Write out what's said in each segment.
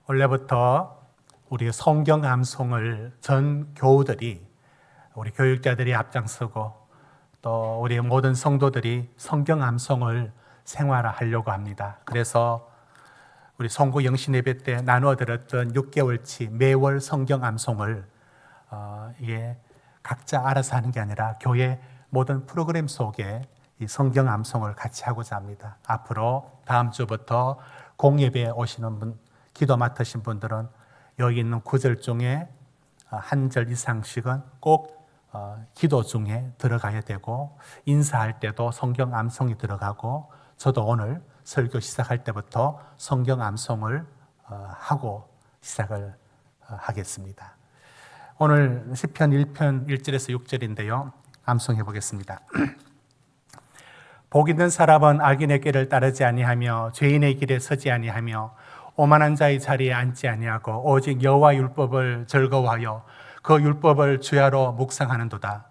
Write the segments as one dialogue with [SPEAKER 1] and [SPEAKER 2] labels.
[SPEAKER 1] 원래부터 우리 성경 암송을 전 교우들이, 우리 교육자들이 앞장서고 또 우리 모든 성도들이 성경 암송을 생활화하려고 합니다. 그래서 우리 송구 영신 예배 때 나누어 들었던 6개월치 매월 성경 암송을 이게 각자 알아서 하는 게 아니라 교회 모든 프로그램 속에 이 성경 암송을 같이 하고자 합니다. 앞으로 다음 주부터 공예배에 오시는 분, 기도 맡으신 분들은 여기 있는 구절 중에 한 절 이상씩은 꼭 기도 중에 들어가야 되고, 인사할 때도 성경 암송이 들어가고, 저도 오늘 설교 시작할 때부터 성경 암송을 하고 시작을 하겠습니다. 오늘 시편 1편 1절에서 6절인데요. 암송해 보겠습니다. 복 있는 사람은 악인의 길을 따르지 아니하며 죄인의 길에 서지 아니하며 오만한 자의 자리에 앉지 아니하고 오직 여호와 율법을 즐거워하여 그 율법을 주야로 묵상하는도다.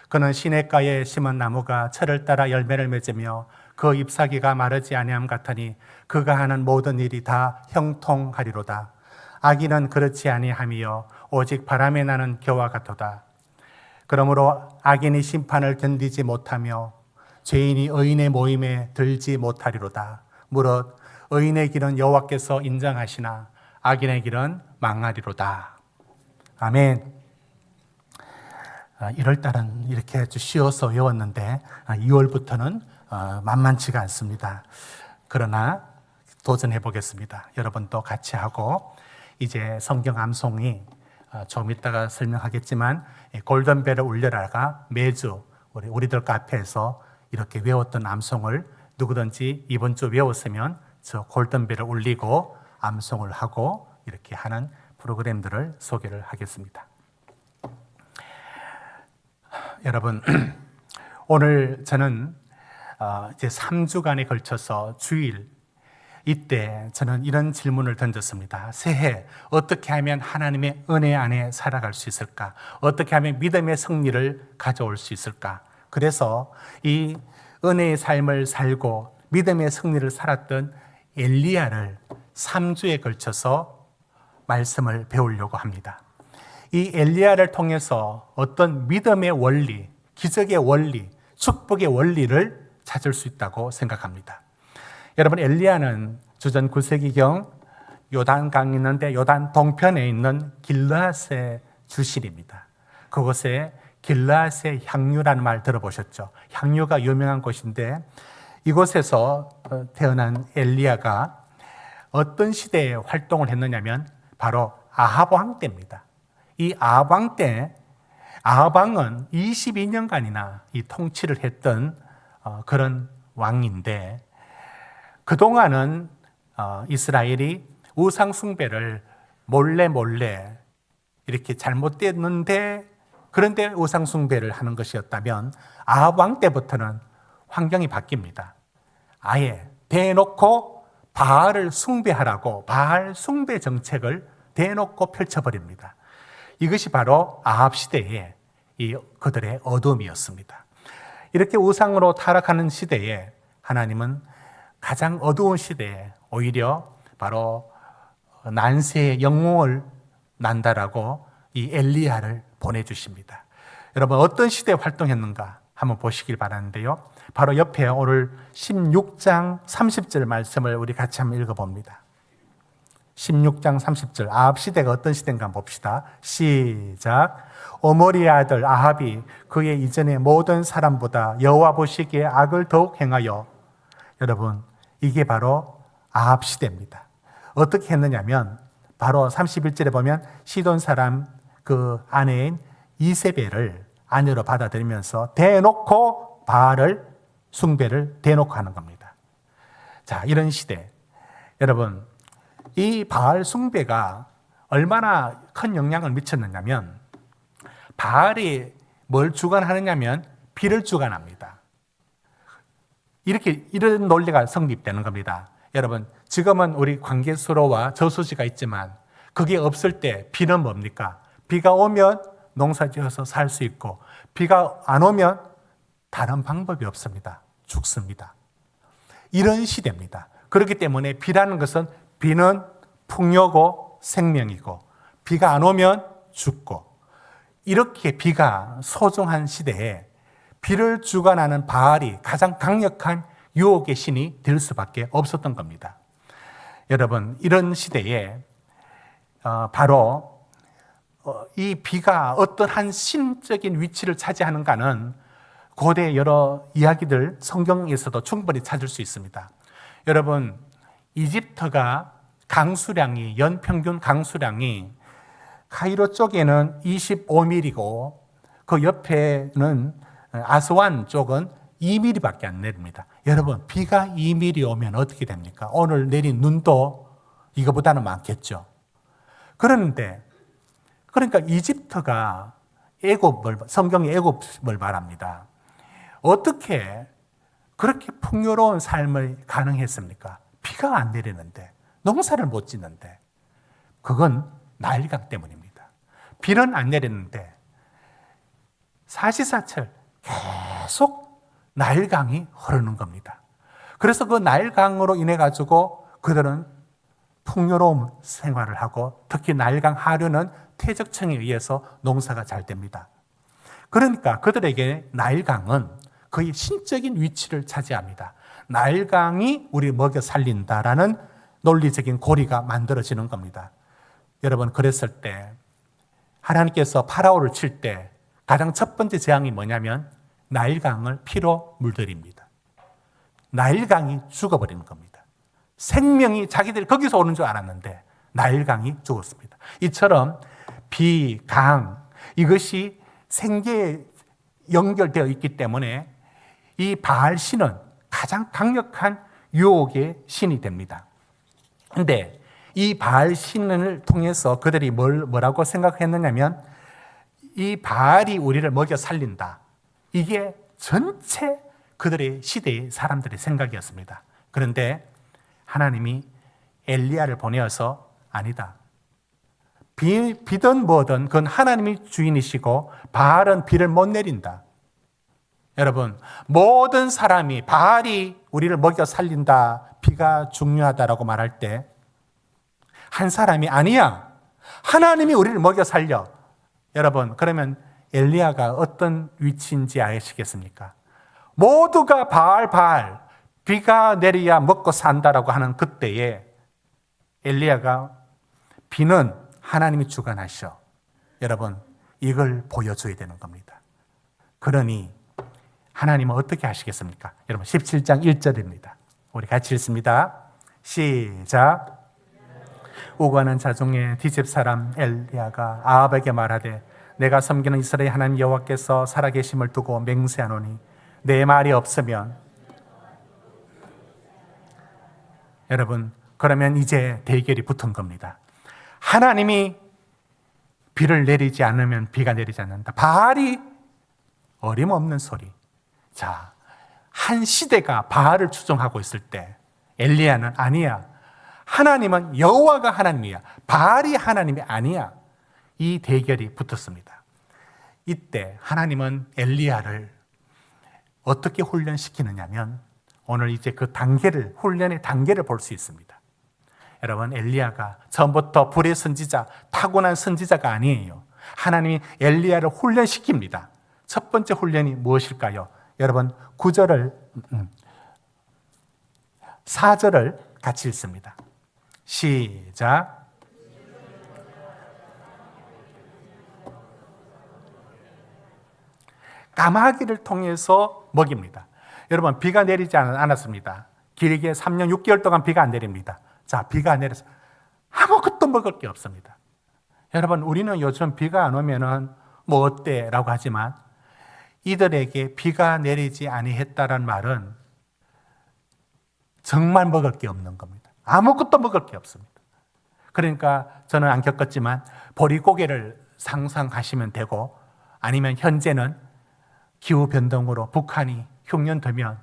[SPEAKER 1] 그는 시냇가에 심은 나무가 철을 따라 열매를 맺으며 그 잎사귀가 마르지 아니함 같으니 그가 하는 모든 일이 다 형통하리로다. 악인은 그렇지 아니하며 오직 바람에 나는 겨와 같도다. 그러므로 악인이 심판을 견디지 못하며 죄인이 의인의 모임에 들지 못하리로다. 무릇 의인의 길은 여호와께서 인정하시나 악인의 길은 망하리로다. 아멘. 1월달은 이렇게 아주 쉬워서 외웠는데 2월부터는 만만치가 않습니다. 그러나 도전해 보겠습니다. 여러분도 같이 하고, 이제 성경 암송이 좀 이따가 설명하겠지만 골든벨을 울려라가 매주 우리들 카페에서 이렇게 외웠던 암송을 누구든지 이번 주 외웠으면 저 골든벨을 울리고 암송을 하고 이렇게 하는 프로그램들을 소개를 하겠습니다. 여러분, 오늘 저는 이제 3주간에 걸쳐서 주일 이때 저는 이런 질문을 던졌습니다. 새해 어떻게 하면 하나님의 은혜 안에 살아갈 수 있을까? 어떻게 하면 믿음의 승리를 가져올 수 있을까? 그래서 이 은혜의 삶을 살고 믿음의 승리를 살았던 엘리야를 3주에 걸쳐서 말씀을 배우려고 합니다. 이 엘리야를 통해서 어떤 믿음의 원리, 기적의 원리, 축복의 원리를 찾을 수 있다고 생각합니다. 여러분, 엘리야는 주전 9세기경 요단강 있는데 요단 동편에 있는 길르앗의 출신입니다. 그곳에 길르앗의 향유라는 말 들어보셨죠? 향유가 유명한 곳인데 이곳에서 태어난 엘리야가 어떤 시대에 활동을 했느냐면 바로 아합 왕 때입니다. 이 아합 왕 때, 아합 왕은 22년간이나 이 통치를 했던 그런 왕인데, 그동안은 이스라엘이 우상 숭배를 몰래 이렇게 잘못됐는데, 그런데 우상 숭배를 하는 것이었다면 아합 왕 때부터는 환경이 바뀝니다. 아예 대놓고 바알을 숭배하라고 바알 숭배 정책을 대놓고 펼쳐버립니다. 이것이 바로 아합 시대의 그들의 어둠이었습니다. 이렇게 우상으로 타락하는 시대에 하나님은 가장 어두운 시대에 오히려 바로 난세의 영웅을 난다라고 이 엘리야를 보내주십니다. 여러분, 어떤 시대에 활동했는가 한번 보시길 바라는데요. 바로 옆에 오늘 16장 30절 말씀을 우리 같이 한번 읽어봅니다. 16장 30절, 아합 시대가 어떤 시대인가 봅시다. 시작. 오므리의 아들 아합이 그의 이전의 모든 사람보다 여호와 보시기에 악을 더욱 행하여, 여러분, 이게 바로 아합 시대입니다. 어떻게 했느냐면 바로 31절에 보면 시돈 사람 그 아내인 이세벨을 아내로 받아들이면서 대놓고 바알을 숭배를 대놓고 하는 겁니다. 자, 이런 시대, 여러분, 이 바알 숭배가 얼마나 큰 영향을 미쳤느냐면, 바알이 뭘 주관하느냐면 비를 주관합니다. 이런 논리가 성립되는 겁니다. 여러분, 지금은 우리 관계수로와 저수지가 있지만 그게 없을 때 비는 뭡니까? 비가 오면 농사 지어서 살 수 있고, 비가 안 오면 다른 방법이 없습니다. 죽습니다. 이런 시대입니다. 그렇기 때문에 비라는 것은 비는 풍요고 생명이고 비가 안 오면 죽고, 이렇게 비가 소중한 시대에 비를 주관하는 바알이 가장 강력한 유혹의 신이 될 수밖에 없었던 겁니다. 여러분, 이런 시대에 바로 이 비가 어떠한 신적인 위치를 차지하는가는 고대 여러 이야기들 성경에서도 충분히 찾을 수 있습니다. 여러분, 이집트가 강수량이, 연평균 강수량이 카이로 쪽에는 25mm고 그 옆에는 아스완 쪽은 2mm밖에 안 내립니다. 여러분, 비가 2mm 오면 어떻게 됩니까? 오늘 내린 눈도 이거보다는 많겠죠. 그러니까 이집트가 성경이 애굽을 말합니다. 어떻게 그렇게 풍요로운 삶을 가능했습니까? 비가 안 내리는데, 농사를 못 짓는데. 그건 나일강 때문입니다. 비는 안 내리는데 사시사철 계속 나일강이 흐르는 겁니다. 그래서 그 나일강으로 인해 가지고 그들은 풍요로운 생활을 하고, 특히 나일강 하류는 퇴적층에 의해서 농사가 잘 됩니다. 그러니까 그들에게 나일강은 거의 신적인 위치를 차지합니다. 나일강이 우리를 먹여 살린다라는 논리적인 고리가 만들어지는 겁니다. 여러분, 그랬을 때 하나님께서 파라오를 칠 때 가장 첫 번째 재앙이 뭐냐면 나일강을 피로 물들입니다. 나일강이 죽어버리는 겁니다. 생명이 자기들이 거기서 오는 줄 알았는데 나일강이 죽었습니다. 이처럼 비, 강, 이것이 생계에 연결되어 있기 때문에 이 바알 신은 가장 강력한 유혹의 신이 됩니다. 그런데 이 바알 신을 통해서 그들이 뭐라고 생각했느냐면 이 바알이 우리를 먹여 살린다. 이게 전체 그들의 시대의 사람들의 생각이었습니다. 그런데 하나님이 엘리야를 보내어서 아니다. 비든 뭐든 그건 하나님이 주인이시고 바알은 비를 못 내린다. 여러분, 모든 사람이 바알이 우리를 먹여 살린다, 비가 중요하다라고 말할 때 한 사람이 아니야, 하나님이 우리를 먹여 살려. 여러분, 그러면 엘리야가 어떤 위치인지 아시겠습니까? 모두가 바알, 비가 내려야 먹고 산다라고 하는 그때에 엘리야가 비는 하나님이 주관하셔. 여러분, 이걸 보여줘야 되는 겁니다. 그러니 하나님은 어떻게 하시겠습니까? 여러분, 17장 1절입니다. 우리 같이 읽습니다. 시작. 우고하는 자중에 디집 사람 엘리야가 아합에게 말하되 내가 섬기는 이스라엘 하나님 여호와께서 살아계심을 두고 맹세하노니 내 말이 없으면. 여러분, 그러면 이제 대결이 붙은 겁니다. 하나님이 비를 내리지 않으면 비가 내리지 않는다. 바알이 어림없는 소리. 자, 한 시대가 바알을 추종하고 있을 때 엘리야는 아니야, 하나님은 여호와가 하나님이야, 바알이 하나님이 아니야. 이 대결이 붙었습니다. 이때 하나님은 엘리야를 어떻게 훈련시키느냐면 오늘 이제 그 훈련의 단계를 볼 수 있습니다. 여러분, 엘리야가 처음부터 불의 선지자, 타고난 선지자가 아니에요. 하나님이 엘리야를 훈련시킵니다. 첫 번째 훈련이 무엇일까요? 여러분, 4절을 같이 읽습니다. 시작. 까마귀를 통해서 먹입니다. 여러분, 비가 내리지 않았습니다. 길게 3년 6개월 동안 비가 안 내립니다. 자, 비가 내려서 아무것도 먹을 게 없습니다. 여러분, 우리는 요즘 비가 안 오면은 뭐 어때? 라고 하지만 이들에게 비가 내리지 아니했다는 말은 정말 먹을 게 없는 겁니다. 아무것도 먹을 게 없습니다. 그러니까 저는 안 겪었지만 보리고개를 상상하시면 되고, 아니면 현재는 기후변동으로 북한이 흉년되면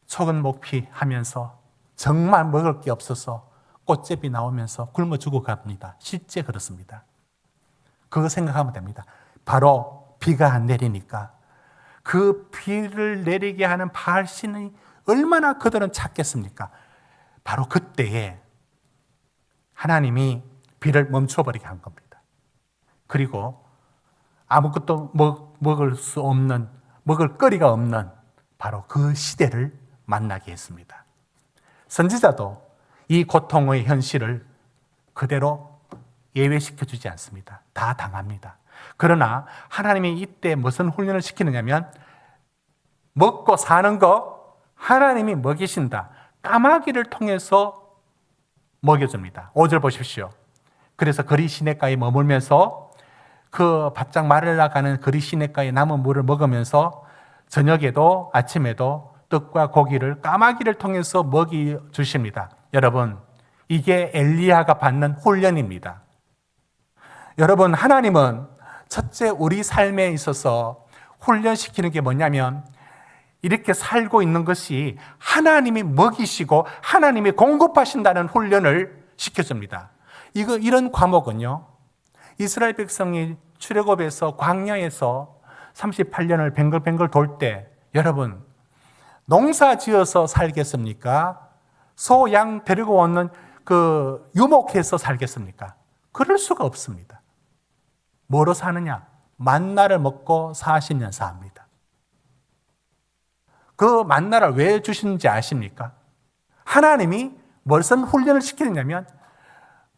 [SPEAKER 1] 초근목피 하면서 정말 먹을 게 없어서 꽃제비 나오면서 굶어 죽어갑니다. 실제 그렇습니다. 그거 생각하면 됩니다. 바로 비가 안 내리니까 그 비를 내리게 하는 바알 신이 얼마나 그들은 찾겠습니까? 바로 그때에 하나님이 비를 멈춰버리게 한 겁니다. 그리고 아무것도 먹을 수 없는, 먹을 거리가 없는 바로 그 시대를 만나게 했습니다. 선지자도 이 고통의 현실을 그대로 예외시켜주지 않습니다. 다 당합니다. 그러나 하나님이 이때 무슨 훈련을 시키느냐면 먹고 사는 거 하나님이 먹이신다. 까마귀를 통해서 먹여줍니다. 5절 보십시오. 그래서 거리 시냇가에 머물면서 그 바짝 마르러가는 거리 시냇가에 남은 물을 먹으면서 저녁에도 아침에도 떡과 고기를 까마귀를 통해서 먹여주십니다. 여러분, 이게 엘리야가 받는 훈련입니다. 여러분, 하나님은 첫째 우리 삶에 있어서 훈련시키는 게 뭐냐면 이렇게 살고 있는 것이 하나님이 먹이시고 하나님이 공급하신다는 훈련을 시켜줍니다. 이런 과목은요, 이스라엘 백성이 출애굽에서 광야에서 38년을 뱅글뱅글 돌 때 여러분 농사 지어서 살겠습니까? 소, 양 데리고 오는 그 유목해서 살겠습니까? 그럴 수가 없습니다. 뭐로 사느냐? 만나를 먹고 40년 삽니다. 그 만나를 왜 주시는지 아십니까? 하나님이 무슨 훈련을 시키느냐면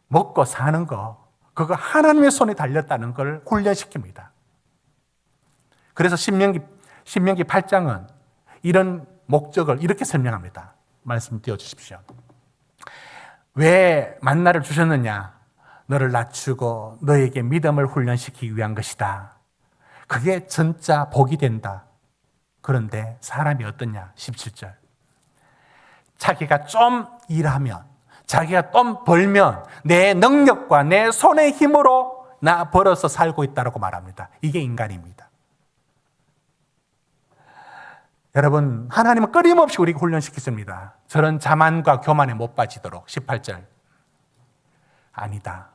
[SPEAKER 1] 먹고 사는 거, 그거 하나님의 손에 달렸다는 걸 훈련시킵니다. 그래서 신명기 8장은 이런 목적을 이렇게 설명합니다. 말씀 띄워주십시오. 왜 만나를 주셨느냐? 너를 낮추고 너에게 믿음을 훈련시키기 위한 것이다. 그게 진짜 복이 된다. 그런데 사람이 어떠냐? 17절. 자기가 좀 일하면, 자기가 좀 벌면 내 능력과 내 손의 힘으로 나 벌어서 살고 있다고 말합니다. 이게 인간입니다. 여러분, 하나님은 끊임없이 우리에게 훈련시키십니다. 저런 자만과 교만에 못 빠지도록. 18절. 아니다.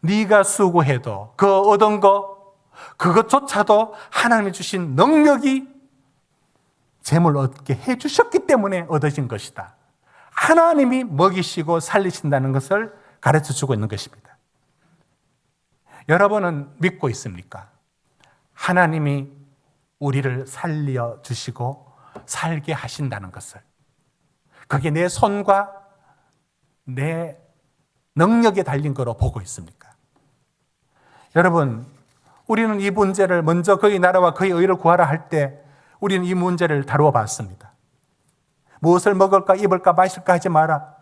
[SPEAKER 1] 네가 수고해도 그 얻은 거, 그것조차도 하나님이 주신 능력이 재물 얻게 해주셨기 때문에 얻어진 것이다. 하나님이 먹이시고 살리신다는 것을 가르쳐주고 있는 것입니다. 여러분은 믿고 있습니까? 하나님이 우리를 살려주시고 살게 하신다는 것을. 그게 내 손과 내 능력에 달린 거로 보고 있습니까? 여러분, 우리는 이 문제를 먼저 그의 나라와 그의 의를 구하라 할 때 우리는 이 문제를 다루어 봤습니다. 무엇을 먹을까, 입을까, 마실까 하지 마라.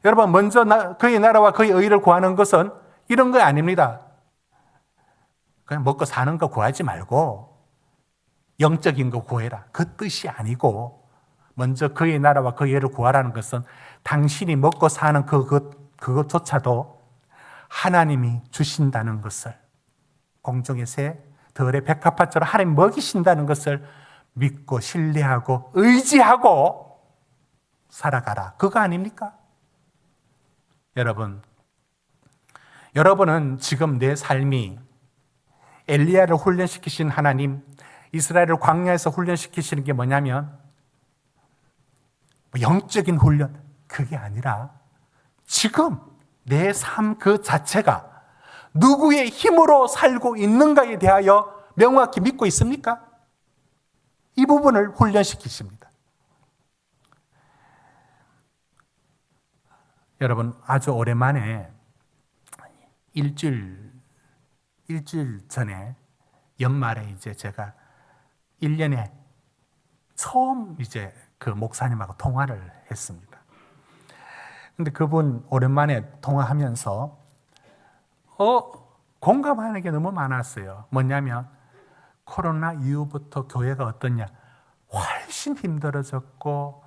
[SPEAKER 1] 여러분, 먼저 그의 나라와 그의 의를 구하는 것은 이런 거 아닙니다. 그냥 먹고 사는 거 구하지 말고 영적인 거 구해라. 그 뜻이 아니고 먼저 그의 나라와 그의 의를 구하라는 것은 당신이 먹고 사는 그것조차도 하나님이 주신다는 것을, 공중의 새, 들의 백합화처럼 하나님 먹이신다는 것을 믿고 신뢰하고 의지하고 살아가라. 그거 아닙니까? 여러분은 지금 내 삶이 엘리야를 훈련시키신 하나님, 이스라엘을 광야에서 훈련시키시는 게 뭐냐면 영적인 훈련, 그게 아니라 지금 내 삶 그 자체가 누구의 힘으로 살고 있는가에 대하여 명확히 믿고 있습니까? 이 부분을 훈련시키십니다. 여러분, 아주 오랜만에 일주일 전에 연말에 이제 제가 1년에 처음 이제 그 목사님하고 통화를 했습니다. 근데 그분 오랜만에 통화하면서 공감하는 게 너무 많았어요. 뭐냐면 코로나 이후부터 교회가 어떠냐? 훨씬 힘들어졌고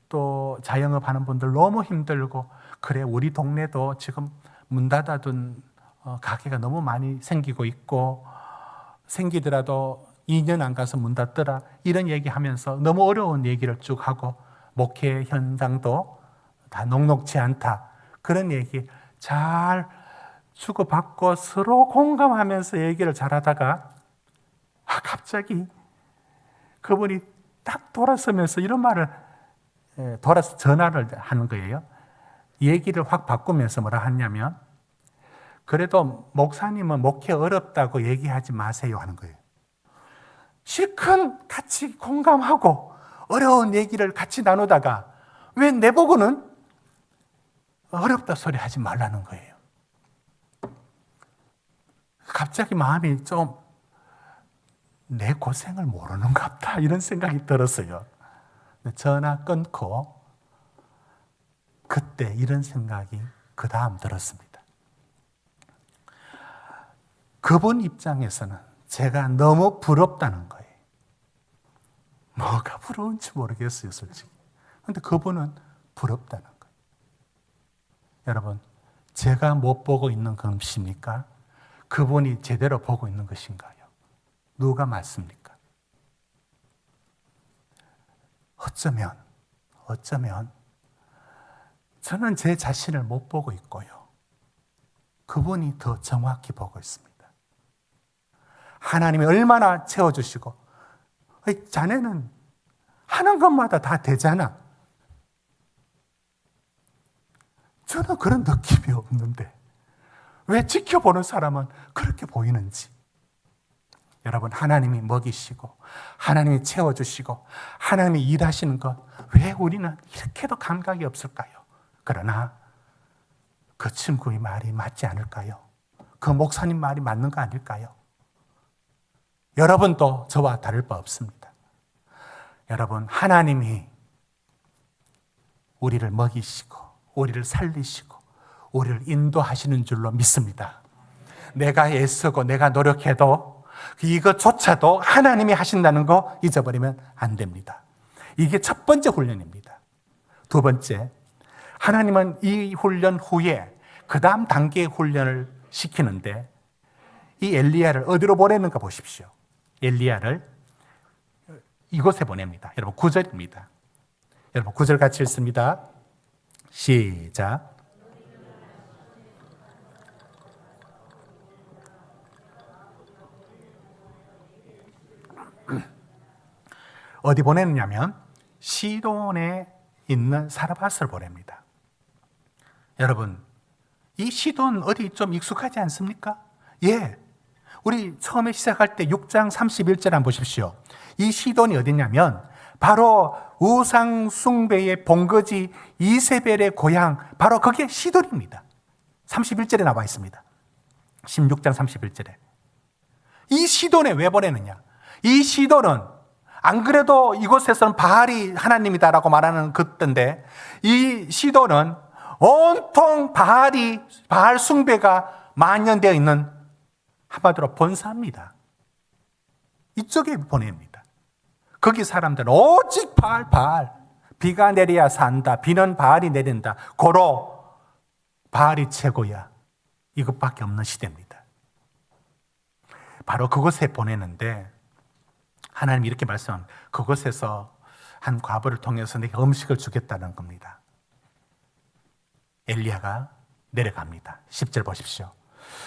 [SPEAKER 1] 또 자영업 하는 분들 너무 힘들고, 그래 우리 동네도 지금 문 닫아둔 가게가 너무 많이 생기고 있고 생기더라도 2년 안 가서 문 닫더라, 이런 얘기하면서 너무 어려운 얘기를 쭉 하고 목회 현장도 다 녹록지 않다, 그런 얘기 잘 주고받고 서로 공감하면서 얘기를 잘하다가 갑자기 그분이 딱 돌아서면서 이런 말을, 돌아서 전화를 하는 거예요. 얘기를 확 바꾸면서 뭐라 하냐면, 그래도 목사님은 목회 어렵다고 얘기하지 마세요 하는 거예요. 실컷 같이 공감하고 어려운 얘기를 같이 나누다가 왜 내보고는 어렵다 소리 하지 말라는 거예요. 갑자기 마음이 좀 내 고생을 모르는갑다 이런 생각이 들었어요. 전화 끊고 그때 이런 생각이 그 다음 들었습니다. 그분 입장에서는 제가 너무 부럽다는 거예요. 뭐가 부러운지 모르겠어요, 솔직히. 그런데 그분은 부럽다는 거예요. 여러분, 제가 못 보고 있는 것입니까? 그분이 제대로 보고 있는 것인가요? 누가 맞습니까? 어쩌면 저는 제 자신을 못 보고 있고요. 그분이 더 정확히 보고 있습니다. 하나님이 얼마나 채워주시고, 자네는 하는 것마다 다 되잖아. 저는 그런 느낌이 없는데 왜 지켜보는 사람은 그렇게 보이는지. 여러분, 하나님이 먹이시고 하나님이 채워주시고 하나님이 일하시는 것 왜 우리는 이렇게도 감각이 없을까요? 그러나 그 친구의 말이 맞지 않을까요? 그 목사님 말이 맞는 거 아닐까요? 여러분도 저와 다를 바 없습니다. 여러분, 하나님이 우리를 먹이시고 우리를 살리시고 우리를 인도하시는 줄로 믿습니다. 내가 애쓰고 내가 노력해도 이것조차도 하나님이 하신다는 거 잊어버리면 안 됩니다. 이게 첫 번째 훈련입니다. 두 번째, 하나님은 이 훈련 후에 그 다음 단계의 훈련을 시키는데 이 엘리야를 어디로 보내는가 보십시오. 엘리야를 이곳에 보냅니다. 여러분, 9절입니다. 여러분, 9절 같이 읽습니다. 시작. 어디 보내느냐면 시돈에 있는 사르밧을 보냅니다. 여러분, 이 시돈 어디 좀 익숙하지 않습니까? 예. 우리 처음에 시작할 때 6장 31절 한번 보십시오. 이 시돈이 어디냐면 바로 우상 숭배의 본거지 이세벨의 고향, 바로 그게 시돈입니다. 31절에 나와 있습니다. 16장 31절에. 이 시돈에 왜 보내느냐? 이 시돈은 안 그래도 이곳에서는 바알이 하나님이다라고 말하는 그때인데 이 시돈은 온통 바알 숭배가 만연되어 있는 한마디로 본사입니다. 이쪽에 보냅니다. 거기 사람들은 오직 바알. 비가 내려야 산다. 비는 바알이 내린다. 고로 바알이 최고야. 이것밖에 없는 시대입니다. 바로 그곳에 보내는데 하나님이 이렇게 말씀합니다. 그곳에서 한 과부를 통해서 내게 음식을 주겠다는 겁니다. 엘리야가 내려갑니다. 10절 보십시오.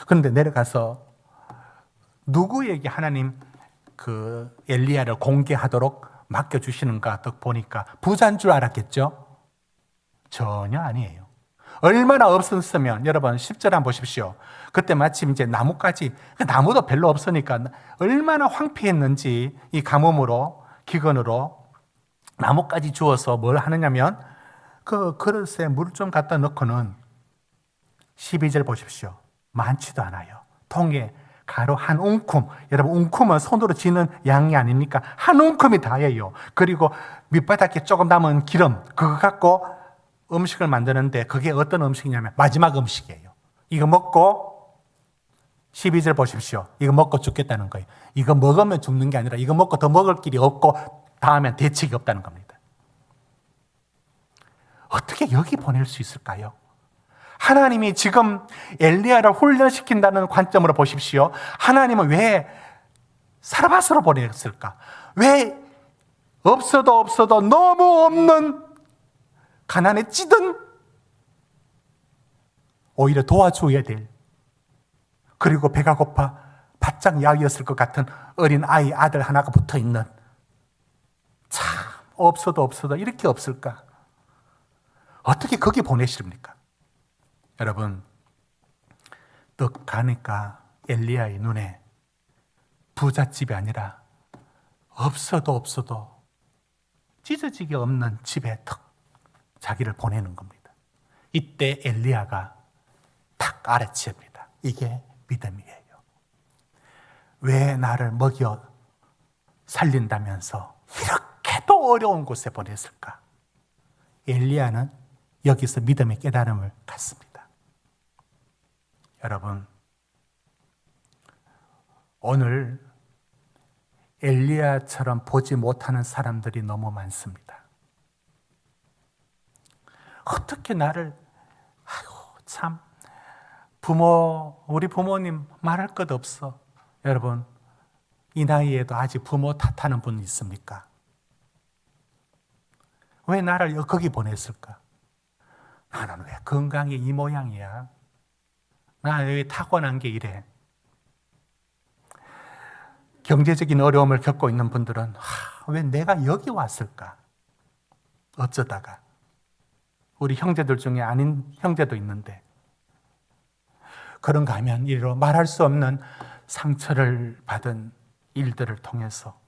[SPEAKER 1] 그런데 내려가서 누구에게 하나님 그 엘리야를 공개하도록 맡겨주시는가 딱 보니까 부자인 줄 알았겠죠? 전혀 아니에요. 얼마나 없었으면, 여러분 10절 한번 보십시오. 그때 마침 이제 나무까지, 나무도 별로 없으니까 얼마나 황폐했는지 이 가뭄으로, 기근으로 나무까지 주워서 뭘 하느냐면 그 그릇에 물 좀 갖다 넣고는 12절 보십시오. 많지도 않아요. 통에 가루 한 웅큼, 여러분 웅큼은 손으로 쥐는 양이 아닙니까? 한 웅큼이 다예요. 그리고 밑바닥에 조금 남은 기름, 그거 갖고 음식을 만드는데 그게 어떤 음식이냐면 마지막 음식이에요. 이거 먹고 12절 보십시오. 이거 먹고 죽겠다는 거예요. 이거 먹으면 죽는 게 아니라 이거 먹고 더 먹을 길이 없고 다음엔 대책이 없다는 겁니다. 어떻게 여기 보낼 수 있을까요? 하나님이 지금 엘리야를 훈련시킨다는 관점으로 보십시오. 하나님은 왜 사르밧으로 보냈을까? 왜 없어도 너무 없는 가난에 찌든 오히려 도와줘야 될, 그리고 배가 고파 바짝 야위었을 것 같은 어린 아이, 아들 하나가 붙어있는, 참 없어도 이렇게 없을까? 어떻게 거기 보내십니까? 여러분, 떡 가니까 엘리야의 눈에 부잣집이 아니라 없어도 찢어지기 없는 집에 턱 자기를 보내는 겁니다. 이때 엘리야가 탁 알아챕니다. 이게 믿음이에요. 왜 나를 먹여 살린다면서 이렇게도 어려운 곳에 보냈을까? 엘리야는 여기서 믿음의 깨달음을 갖습니다. 여러분, 오늘 엘리야처럼 보지 못하는 사람들이 너무 많습니다. 어떻게 나를, 참, 우리 부모님 말할 것 없어. 여러분, 이 나이에도 아직 부모 탓하는 분 있습니까? 왜 나를 거기 보냈을까? 나는 왜 건강이 이 모양이야? 나 왜 타고난 게 이래? 경제적인 어려움을 겪고 있는 분들은 왜 내가 여기 왔을까? 어쩌다가 우리 형제들 중에 아닌 형제도 있는데 그런가 하면 이로 말할 수 없는 상처를 받은 일들을 통해서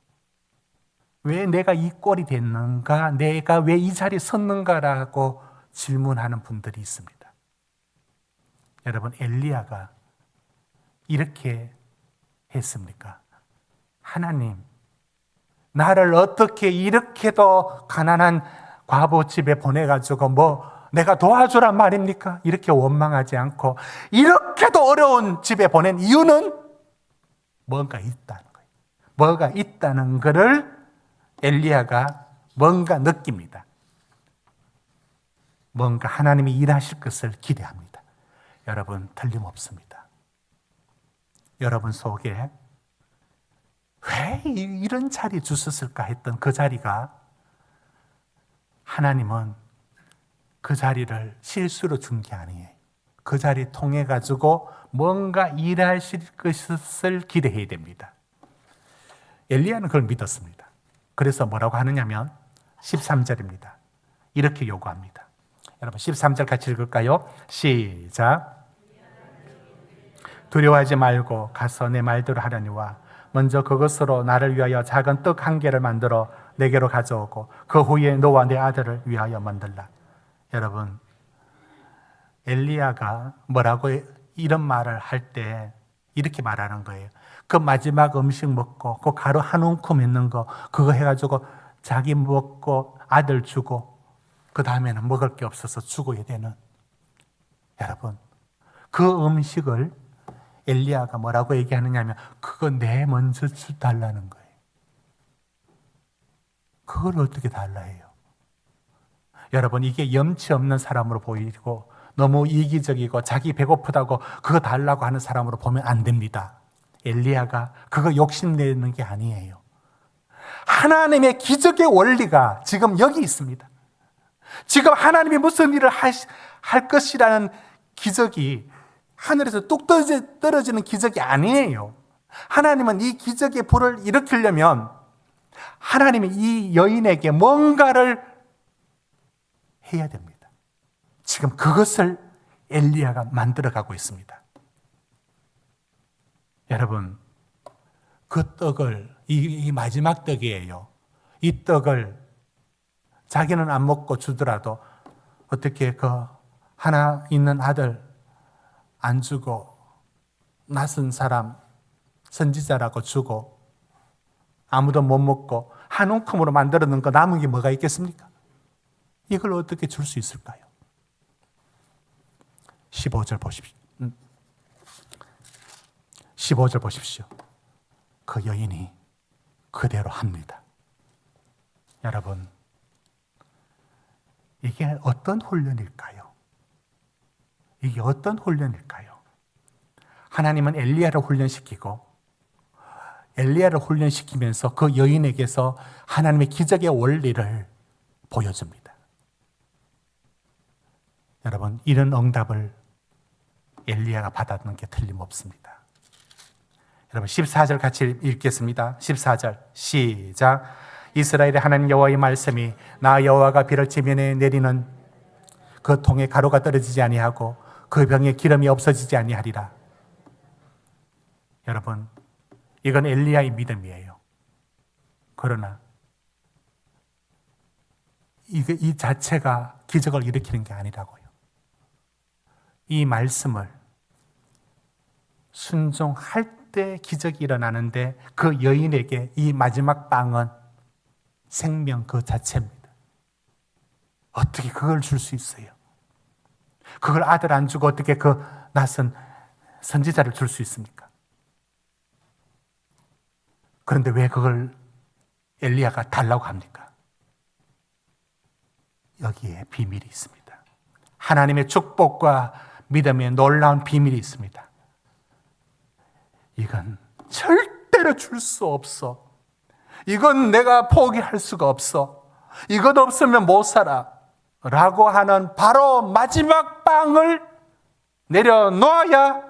[SPEAKER 1] 왜 내가 이 꼴이 됐는가? 내가 왜 이 자리에 섰는가라고 질문하는 분들이 있습니다. 여러분, 엘리야가 이렇게 했습니까? 하나님, 나를 어떻게 이렇게도 가난한 과부 집에 보내가지고 내가 도와주란 말입니까? 이렇게 원망하지 않고 이렇게도 어려운 집에 보낸 이유는 뭔가 있다는 거예요. 뭐가 있다는 것을 엘리야가 뭔가 느낍니다. 뭔가 하나님이 일하실 것을 기대합니다. 여러분, 틀림없습니다. 여러분 속에 왜 이런 자리 주셨을까 했던 그 자리가 하나님은 그 자리를 실수로 준 게 아니에요. 그 자리 통해 가지고 뭔가 일하실 것을 기대해야 됩니다. 엘리야는 그걸 믿었습니다. 그래서 뭐라고 하느냐면 13절입니다. 이렇게 요구합니다. 여러분 13절 같이 읽을까요? 시작. 두려워하지 말고 가서 내 말대로 하려니와 먼저 그것으로 나를 위하여 작은 떡 한 개를 만들어 내게로 가져오고 그 후에 너와 내 아들을 위하여 만들라. 여러분, 엘리야가 뭐라고 이런 말을 할 때 이렇게 말하는 거예요. 그 마지막 음식 먹고 그 가루 한 움큼 있는 거 그거 해가지고 자기 먹고 아들 주고 그 다음에는 먹을 게 없어서 죽어야 되는, 여러분, 그 음식을 엘리야가 뭐라고 얘기하느냐면 그거 내 먼저 달라는 거예요. 그걸 어떻게 달라 해요? 여러분, 이게 염치 없는 사람으로 보이고 너무 이기적이고 자기 배고프다고 그거 달라고 하는 사람으로 보면 안 됩니다. 엘리야가 그거 욕심내는 게 아니에요. 하나님의 기적의 원리가 지금 여기 있습니다. 지금 하나님이 무슨 일을 할 것이라는 기적이 하늘에서 뚝 떨어지는 기적이 아니에요. 하나님은 이 기적의 불을 일으키려면 하나님이 이 여인에게 뭔가를 해야 됩니다. 지금 그것을 엘리야가 만들어가고 있습니다. 여러분, 그 떡을, 이 마지막 떡이에요. 이 떡을 자기는 안 먹고 주더라도 어떻게 그 하나 있는 아들 안 주고 낯선 사람 선지자라고 주고 아무도 못 먹고 한 움큼으로 만들어 놓은 거 남은 게 뭐가 있겠습니까? 이걸 어떻게 줄 수 있을까요? 15절 보십시오. 15절 보십시오. 그 여인이 그대로 합니다. 여러분, 이게 어떤 훈련일까요? 이게 어떤 훈련일까요? 하나님은 엘리야를 훈련시키고 엘리야를 훈련시키면서 그 여인에게서 하나님의 기적의 원리를 보여줍니다. 여러분, 이런 응답을 엘리야가 받았는 게 틀림없습니다. 여러분 14절 같이 읽겠습니다. 14절 시작. 이스라엘의 하나님 여호와의 말씀이 나 여호와가 비를 지면에 내리는 그 통에 가루가 떨어지지 아니하고 그 병에 기름이 없어지지 아니하리라. 여러분, 이건 엘리야의 믿음이에요. 그러나 이 자체가 기적을 일으키는 게 아니라고요. 이 말씀을 순종할 때 기적이 일어나는데 그 여인에게 이 마지막 빵은 생명 그 자체입니다. 어떻게 그걸 줄 수 있어요? 그걸 아들 안 주고 어떻게 그 낯선 선지자를 줄 수 있습니까? 그런데 왜 그걸 엘리야가 달라고 합니까? 여기에 비밀이 있습니다. 하나님의 축복과 믿음의 놀라운 비밀이 있습니다. 이건 절대로 줄 수 없어. 이건 내가 포기할 수가 없어. 이것 없으면 못 살아. 라고 하는 바로 마지막 빵을 내려놓아야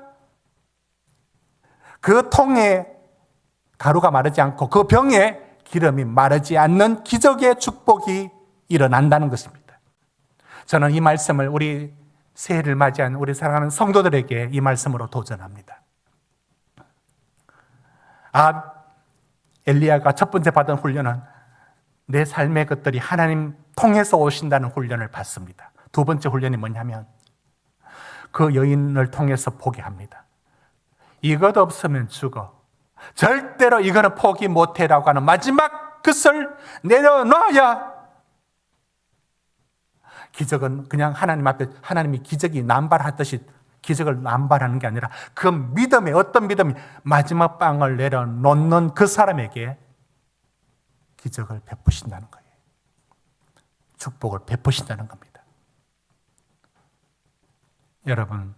[SPEAKER 1] 그 통에 가루가 마르지 않고 그 병에 기름이 마르지 않는 기적의 축복이 일어난다는 것입니다. 저는 이 말씀을 우리 새해를 맞이한 우리 사랑하는 성도들에게 이 말씀으로 도전합니다. 엘리야가 첫 번째 받은 훈련은 내 삶의 것들이 하나님 통해서 오신다는 훈련을 받습니다. 두 번째 훈련이 뭐냐면 그 여인을 통해서 포기합니다. 이것 없으면 죽어. 절대로 이거는 포기 못해라고 하는 마지막 것을 내려놔야 기적은 그냥 하나님 앞에 하나님이 기적이 남발하듯이 기적을 남발하는 게 아니라 그 믿음에 어떤 믿음이 마지막 빵을 내려놓는 그 사람에게 기적을 베푸신다는 거예요. 축복을 베푸신다는 겁니다. 여러분,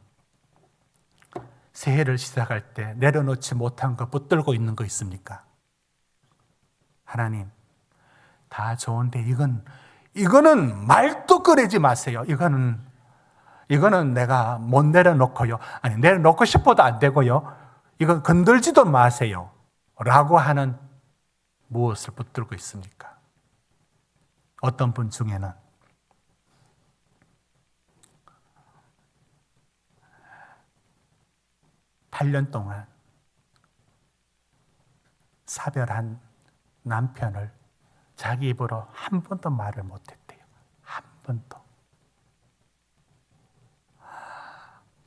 [SPEAKER 1] 새해를 시작할 때 내려놓지 못한 거 붙들고 있는 거 있습니까? 하나님, 다 좋은데 이거는 말도 꺼내지 마세요. 이거는 내가 못 내려놓고요. 아니, 내려놓고 싶어도 안 되고요. 이건 건들지도 마세요. 라고 하는 무엇을 붙들고 있습니까? 어떤 분 중에는 8년 동안 사별한 남편을 자기 입으로 한 번도 말을 못했대요. 한 번도.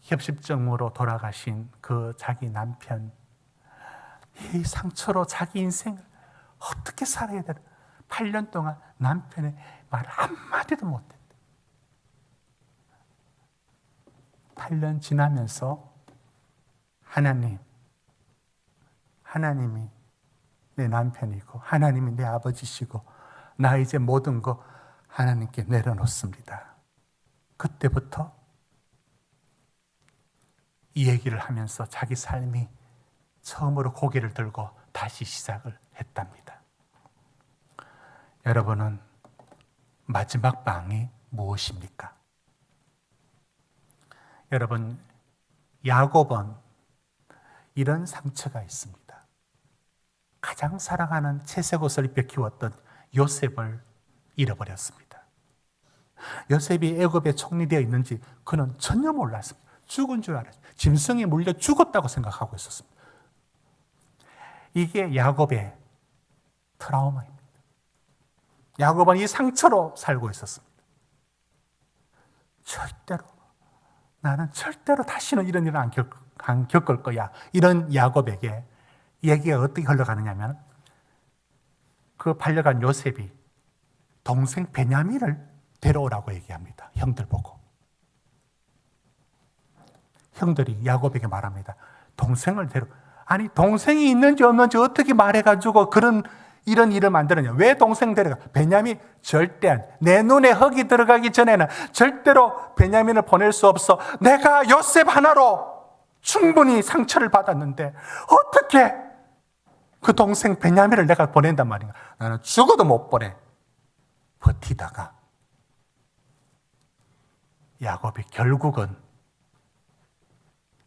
[SPEAKER 1] 협심증으로 돌아가신 그 자기 남편, 이 상처로 자기 인생을 어떻게 살아야 되나? 8년 동안 남편의 말 한마디도 못했대. 8년 지나면서 하나님이 내 남편이고 하나님이 내 아버지시고 나 이제 모든 거 하나님께 내려놓습니다. 그때부터 이 얘기를 하면서 자기 삶이 처음으로 고개를 들고 다시 시작을 했답니다. 여러분은 마지막 빵이 무엇입니까? 여러분, 야곱은 이런 상처가 있습니다. 가장 사랑하는 채색 옷을 입혀 키웠던 요셉을 잃어버렸습니다. 요셉이 애굽에 총리되어 있는지 그는 전혀 몰랐습니다. 죽은 줄 알았어요. 짐승에 물려 죽었다고 생각하고 있었습니다. 이게 야곱의 트라우마입니다. 야곱은 이 상처로 살고 있었습니다. 나는 절대로 다시는 이런 일을 안 겪을 거야. 이런 야곱에게 얘기가 어떻게 흘러가느냐 하면 그 팔려간 요셉이 동생 베냐민을 데려오라고 얘기합니다. 형들 보고. 형들이 야곱에게 말합니다. 아니 동생이 있는지 없는지 어떻게 말해가지고 이런 일을 만드느냐. 왜 동생 데려가? 베냐민 절대 내 눈에 흙이 들어가기 전에는 절대로 베냐민을 보낼 수 없어. 내가 요셉 하나로 충분히 상처를 받았는데 어떻게 그 동생 베냐민을 내가 보낸단 말인가. 나는 죽어도 못 보내. 버티다가 야곱이 결국은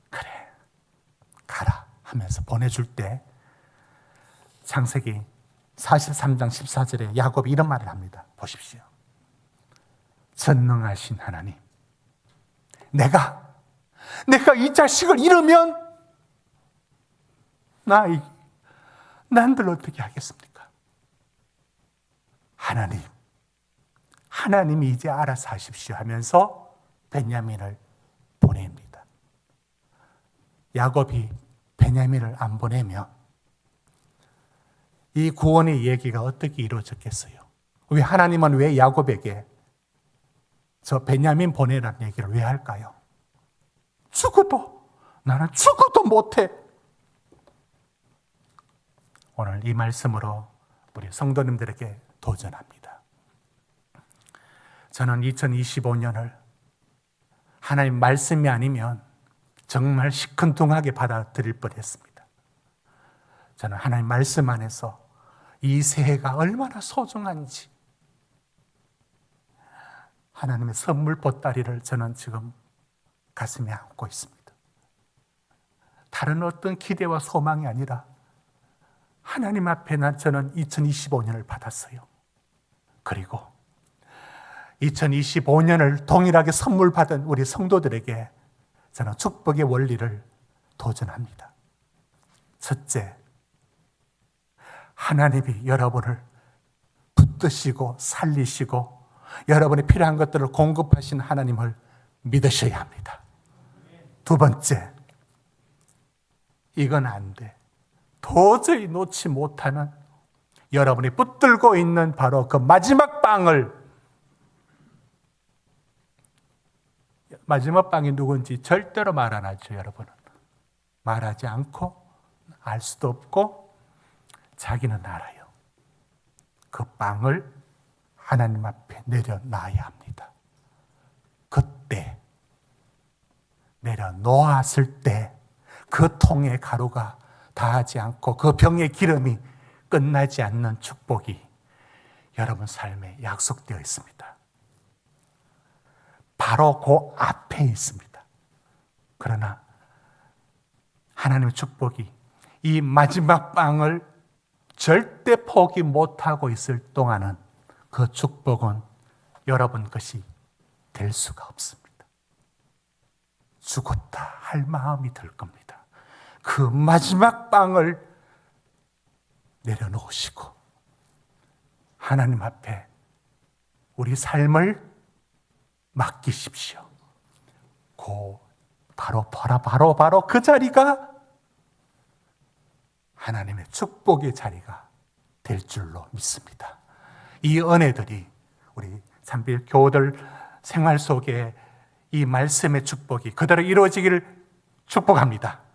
[SPEAKER 1] 그래 가라 하면서 보내줄 때 창세기 43장 14절에 야곱이 이런 말을 합니다. 보십시오. 전능하신 하나님, 내가 내가 이 자식을 잃으면 난들 어떻게 하겠습니까? 하나님이 이제 알아서 하십시오 하면서 베냐민을 보냅니다. 야곱이 베냐민을 안 보내면 이 구원의 얘기가 어떻게 이루어졌겠어요? 하나님은 왜 야곱에게 저 베냐민 보내라는 얘기를 왜 할까요? 나는 죽어도 못해. 오늘 이 말씀으로 우리 성도님들에게 도전합니다. 저는 2025년을 하나님 말씀이 아니면 정말 시큰둥하게 받아들일 뻔했습니다. 저는 하나님 말씀 안에서 이 새해가 얼마나 소중한지 하나님의 선물 보따리를 저는 지금 가슴에 안고 있습니다. 다른 어떤 기대와 소망이 아니라 하나님 앞에 저는 2025년을 받았어요. 그리고 2025년을 동일하게 선물 받은 우리 성도들에게 저는 축복의 원리를 도전합니다. 첫째, 하나님이 여러분을 붙드시고 살리시고 여러분의 필요한 것들을 공급하신 하나님을 믿으셔야 합니다. 두 번째, 이건 안 돼. 도저히 놓지 못하는 여러분이 붙들고 있는 바로 그 마지막 빵이 누군지 절대로 말 안 하죠, 여러분은. 말하지 않고 알 수도 없고 자기는 알아요. 그 빵을 하나님 앞에 내려놔야 합니다. 그때 내려놓았을 때 그 통의 가루가 다하지 않고 그 병의 기름이 끝나지 않는 축복이 여러분 삶에 약속되어 있습니다. 바로 그 앞에 있습니다. 그러나 하나님의 축복이 이 마지막 빵을 절대 포기 못하고 있을 동안은 그 축복은 여러분 것이 될 수가 없습니다. 죽었다 할 마음이 들 겁니다. 그 마지막 빵을 내려놓으시고 하나님 앞에 우리 삶을 맡기십시오. 바로 그 자리가 하나님의 축복의 자리가 될 줄로 믿습니다. 이 은혜들이 우리 참빌 교우들 생활 속에 이 말씀의 축복이 그대로 이루어지기를 축복합니다.